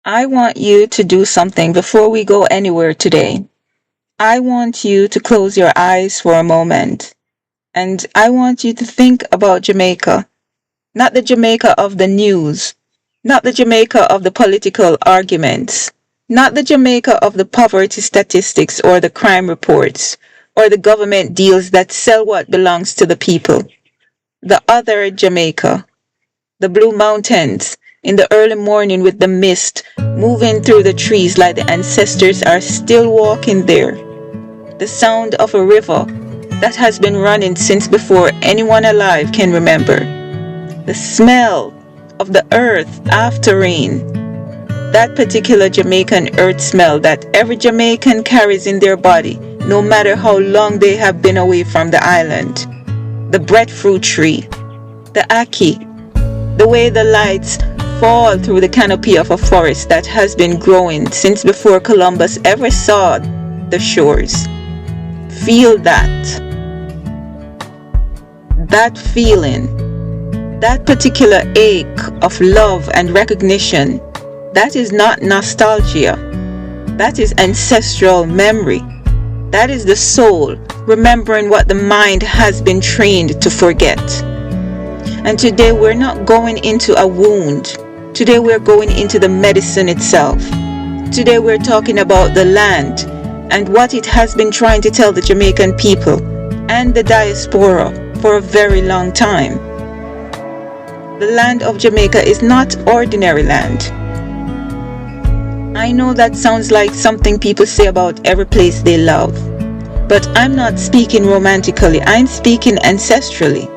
I want you to do something before we go anywhere today. I want you to close your eyes for a moment, and I want you to think about Jamaica. Not the Jamaica of the news, not the Jamaica of the political arguments, not the Jamaica of the poverty statistics or the crime reports, or the government deals that sell what belongs to the people. The other Jamaica, the blue mountains, in the early morning with the mist moving through the trees like the ancestors are still walking there. The sound of a river that has been running since before anyone alive can remember. The smell of the earth after rain. That particular Jamaican earth smell that every Jamaican carries in their body, no matter how long they have been away from the island. The breadfruit tree, the ackee, the way the lights fall through the canopy of a forest that has been growing since before Columbus ever saw the shores. Feel that. That feeling, that particular ache of love and recognition, that is not nostalgia. That is ancestral memory. That is the soul remembering what the mind has been trained to forget. And today we're not going into a wound. Today we're going into the medicine itself. Today we're talking about the land and what it has been trying to tell the Jamaican people and the diaspora for a very long time. The land of Jamaica is not ordinary land. I know that sounds like something people say about every place they love, but I'm not speaking romantically, I'm speaking ancestrally.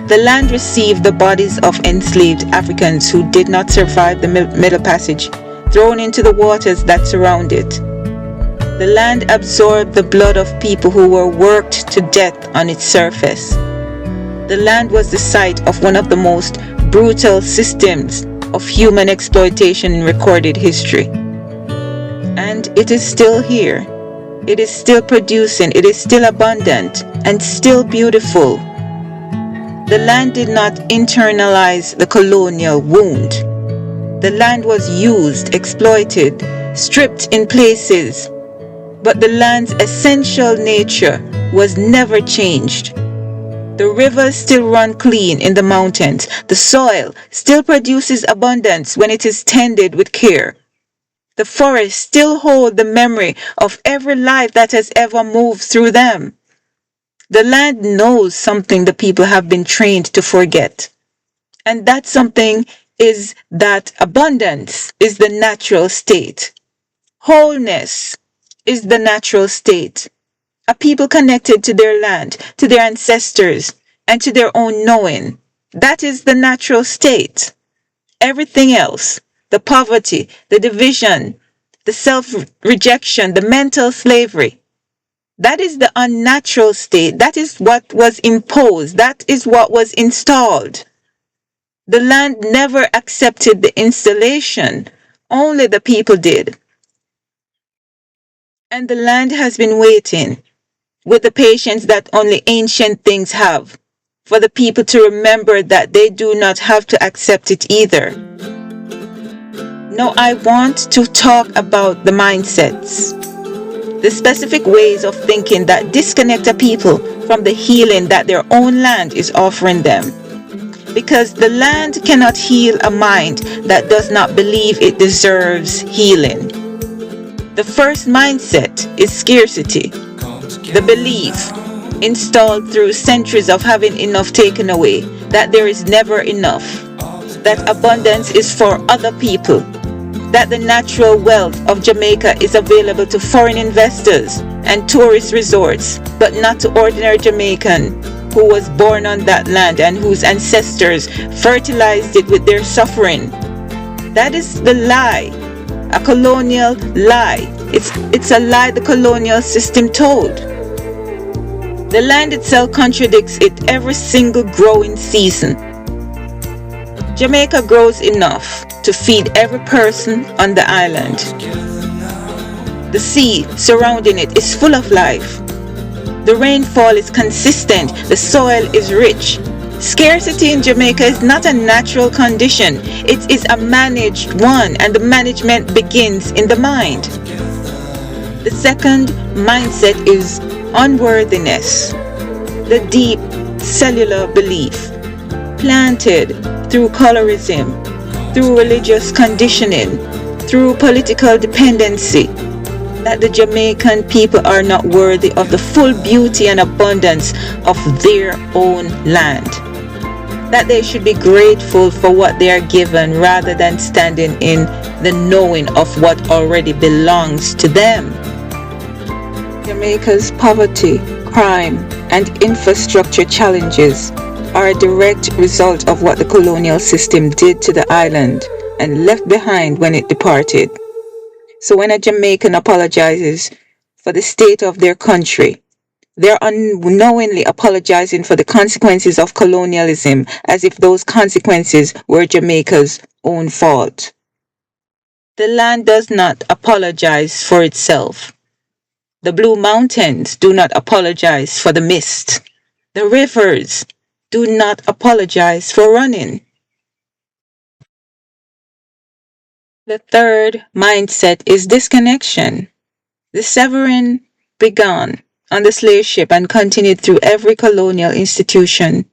The land received the bodies of enslaved Africans who did not survive the Middle Passage, thrown into the waters that surround it. The land absorbed the blood of people who were worked to death on its surface. The land was the site of one of the most brutal systems of human exploitation in recorded history. And it is still here. It is still producing, it is still abundant and still beautiful. The land did not internalize the colonial wound. The land was used, exploited, stripped in places, but the land's essential nature was never changed. The rivers still run clean in the mountains. The soil still produces abundance when it is tended with care. The forests still hold the memory of every life that has ever moved through them. The land knows something the people have been trained to forget. And that something is that abundance is the natural state. Wholeness is the natural state. A people connected to their land, to their ancestors, and to their own knowing. That is the natural state. Everything else, the poverty, the division, the self-rejection, the mental slavery, that is the unnatural state. That is what was imposed. That is what was installed. The land never accepted the installation. Only the people did. And the land has been waiting with the patience that only ancient things have, for the people to remember that they do not have to accept it either. Now I want to talk about the mindsets, the specific ways of thinking that disconnect a people from the healing that their own land is offering them. Because the land cannot heal a mind that does not believe it deserves healing. The first mindset is scarcity. The belief, installed through centuries of having enough taken away, that there is never enough, that abundance is for other people, that the natural wealth of Jamaica is available to foreign investors and tourist resorts, but not to ordinary Jamaican who was born on that land and whose ancestors fertilized it with their suffering. That is the lie, a colonial lie. It's a lie the colonial system told. The land itself contradicts it every single growing season. Jamaica grows enough to feed every person on the island. The sea surrounding it is full of life. The rainfall is consistent, the soil is rich, Scarcity in Jamaica is not a natural condition. It is a managed one, and the management begins in the mind. The second mindset is unworthiness, the deep cellular belief, planted through colorism, through religious conditioning, through political dependency, that the Jamaican people are not worthy of the full beauty and abundance of their own land. That they should be grateful for what they are given rather than standing in the knowing of what already belongs to them. Jamaica's poverty, crime, and infrastructure challenges are a direct result of what the colonial system did to the island and left behind when it departed. So when a Jamaican apologizes for the state of their country, they're unknowingly apologizing for the consequences of colonialism, as if those consequences were Jamaica's own fault. The land does not apologize for itself. The Blue Mountains do not apologize for the mist. The rivers do not apologize for running. The third mindset is disconnection. The Severin began on the slave ship and continued through every colonial institution.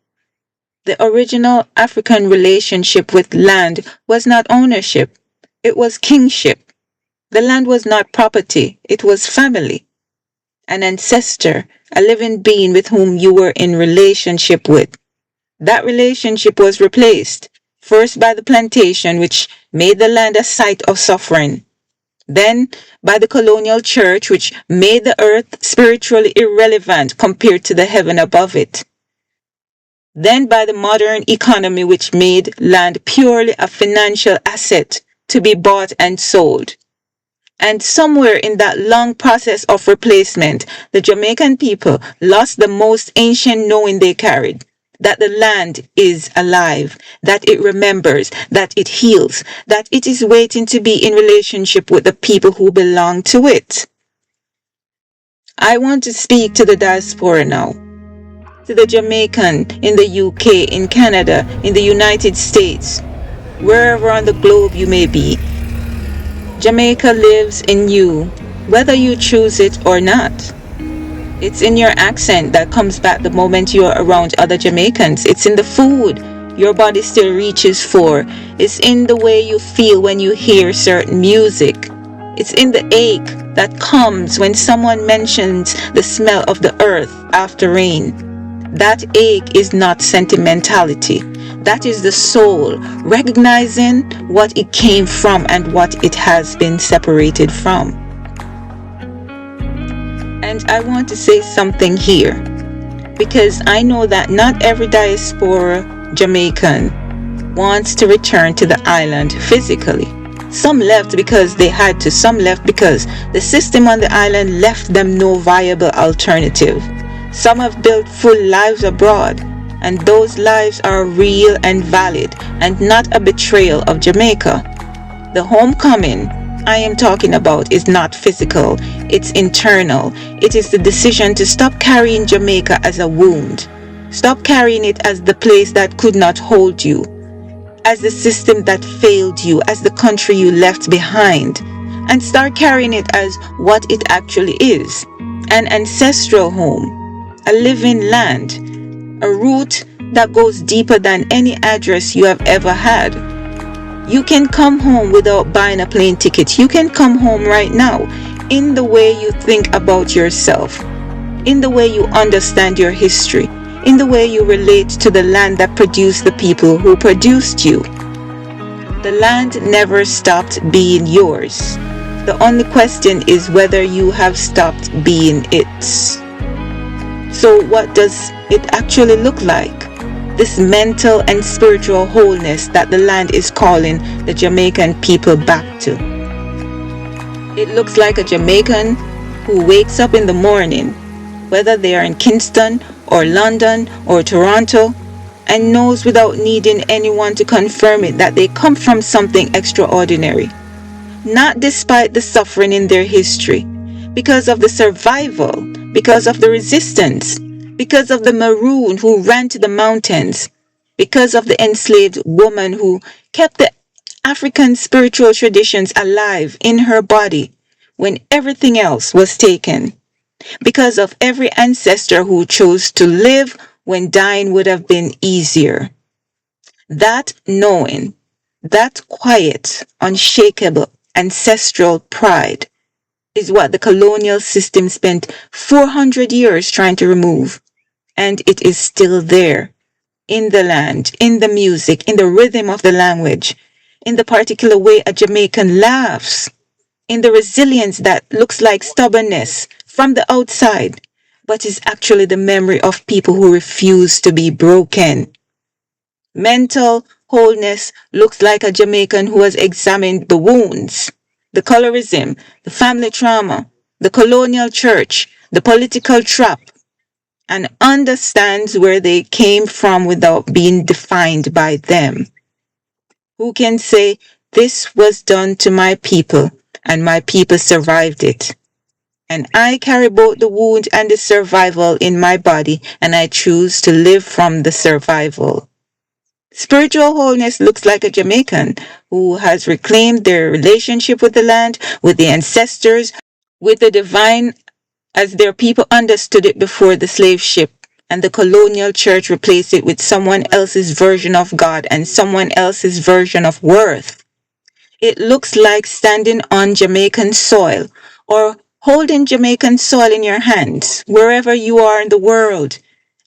The original African relationship with land was not ownership, it was kingship. The land was not property, it was family. An ancestor, a living being with whom you were in relationship with. That relationship was replaced, first by the plantation, which made the land a site of suffering, then by the colonial church, which made the earth spiritually irrelevant compared to the heaven above it, then by the modern economy, which made land purely a financial asset to be bought and sold. And somewhere in that long process of replacement, the Jamaican people lost the most ancient knowing they carried, that the land is alive, that it remembers, that it heals, that it is waiting to be in relationship with the people who belong to it. I want to speak to the diaspora now, to the Jamaican in the UK, in Canada, in the United States, wherever on the globe you may be. Jamaica lives in you, whether you choose it or not. It's in your accent that comes back the moment you're around other Jamaicans. It's in the food your body still reaches for. It's in the way you feel when you hear certain music. It's in the ache that comes when someone mentions the smell of the earth after rain. That ache is not sentimentality. That is the soul, recognizing what it came from and what it has been separated from. And I want to say something here, because I know that not every diaspora Jamaican wants to return to the island physically. Some left because they had to, some left because the system on the island left them no viable alternative. Some have built full lives abroad, and those lives are real and valid and not a betrayal of Jamaica. The homecoming I am talking about is not physical, it's internal. It is the decision to stop carrying Jamaica as a wound. Stop carrying it as the place that could not hold you, as the system that failed you, as the country you left behind, and start carrying it as what it actually is, an ancestral home, a living land, a root that goes deeper than any address you have ever had. You can come home without buying a plane ticket. You can come home right now in the way you think about yourself, in the way you understand your history, in the way you relate to the land that produced the people who produced you. The land never stopped being yours. The only question is whether you have stopped being it. So what does it actually look like? This mental and spiritual wholeness that the land is calling the Jamaican people back to. It looks like a Jamaican who wakes up in the morning, whether they are in Kingston or London or Toronto, and knows without needing anyone to confirm it that they come from something extraordinary. Not despite the suffering in their history, because of the survival, because of the resistance, because of the maroon who ran to the mountains, because of the enslaved woman who kept the African spiritual traditions alive in her body when everything else was taken, because of every ancestor who chose to live when dying would have been easier. That knowing, that quiet, unshakable ancestral pride is what the colonial system spent 400 years trying to remove. And it is still there, in the land, in the music, in the rhythm of the language, in the particular way a Jamaican laughs, in the resilience that looks like stubbornness from the outside, but is actually the memory of people who refuse to be broken. Mental wholeness looks like a Jamaican who has examined the wounds, the colorism, the family trauma, the colonial church, the political trap, and understands where they came from without being defined by them. Who can say, this was done to my people, and my people survived it. And I carry both the wound and the survival in my body, and I choose to live from the survival. Spiritual wholeness looks like a Jamaican who has reclaimed their relationship with the land, with the ancestors, with the divine as their people understood it before the slave ship and the colonial church replaced it with someone else's version of God and someone else's version of worth. It looks like standing on Jamaican soil or holding Jamaican soil in your hands wherever you are in the world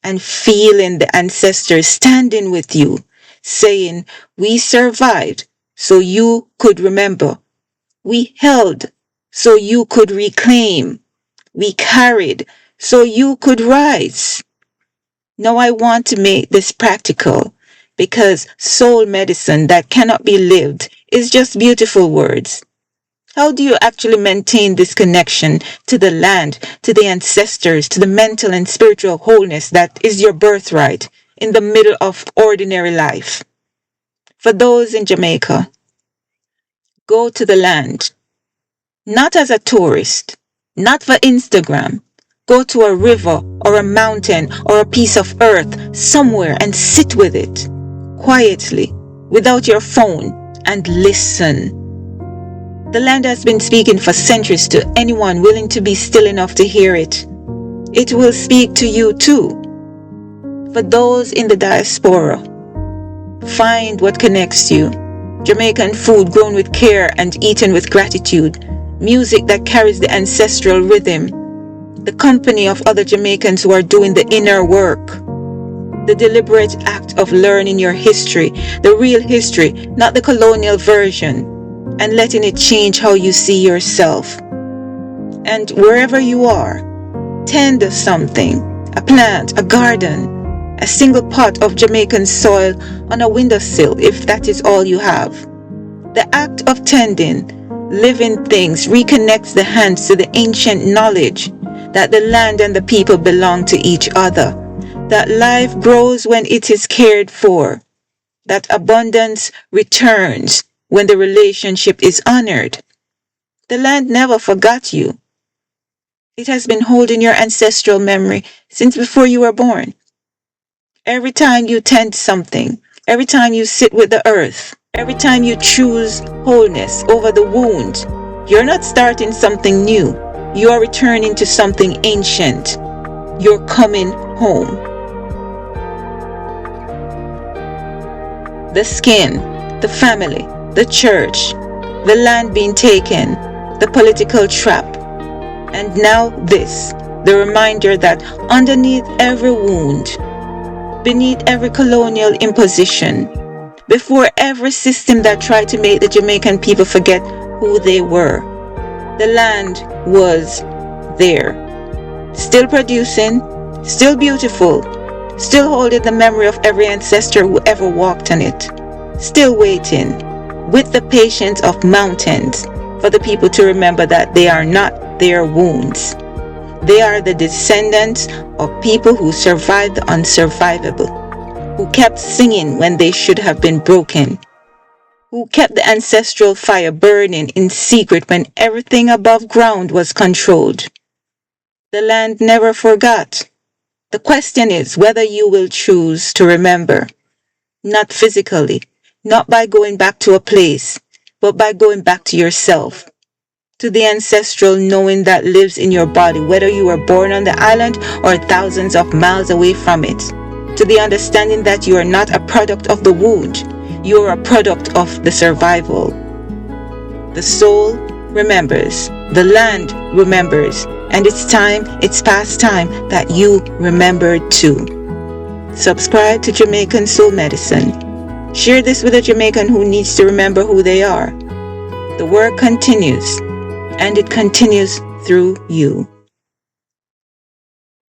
and feeling the ancestors standing with you, saying, we survived so you could remember. We held so you could reclaim. We carried so you could rise. Now I want to make this practical because soul medicine that cannot be lived is just beautiful words. How do you actually maintain this connection to the land, to the ancestors, to the mental and spiritual wholeness that is your birthright in the middle of ordinary life? For those in Jamaica, go to the land, not as a tourist, not for Instagram. Go to a river or a mountain or a piece of earth somewhere and sit with it, quietly, without your phone, and listen. The land has been speaking for centuries to anyone willing to be still enough to hear it. It will speak to you too. For those in the diaspora, find what connects you. Jamaican food grown with care and eaten with gratitude. Music that carries the ancestral rhythm. The company of other Jamaicans who are doing the inner work. The deliberate act of learning your history, the real history, not the colonial version, and letting it change how you see yourself. And wherever you are, tend something, a plant, a garden, a single pot of Jamaican soil on a windowsill if that is all you have. The act of tending living things reconnects the hands to the ancient knowledge that the land and the people belong to each other, that life grows when it is cared for, that abundance returns when the relationship is honored. The land never forgot you. It has been holding your ancestral memory since before you were born. Every time you tend something, every time you sit with the earth, every time you choose wholeness over the wound, you're not starting something new. You are returning to something ancient. You're coming home. The skin, the family, the church, the land being taken, the political trap, and now this, the reminder that underneath every wound, beneath every colonial imposition, before every system that tried to make the Jamaican people forget who they were, the land was there, still producing, still beautiful, still holding the memory of every ancestor who ever walked on it, still waiting, with the patience of mountains, for the people to remember that they are not their wounds. They are the descendants of people who survived the unsurvivable, who kept singing when they should have been broken, who kept the ancestral fire burning in secret when everything above ground was controlled. The land never forgot. The question is whether you will choose to remember. not physically, not by going back to a place, but by going back to yourself, to the ancestral knowing that lives in your body, whether you were born on the island or thousands of miles away from it, to the understanding that you are not a product of the wound, you are a product of the survival. The soul remembers, the land remembers, and it's past time that you remember too. Subscribe to Jamaican Soul Medicine. Share this with a Jamaican who needs to remember who they are. The work continues, and it continues through you.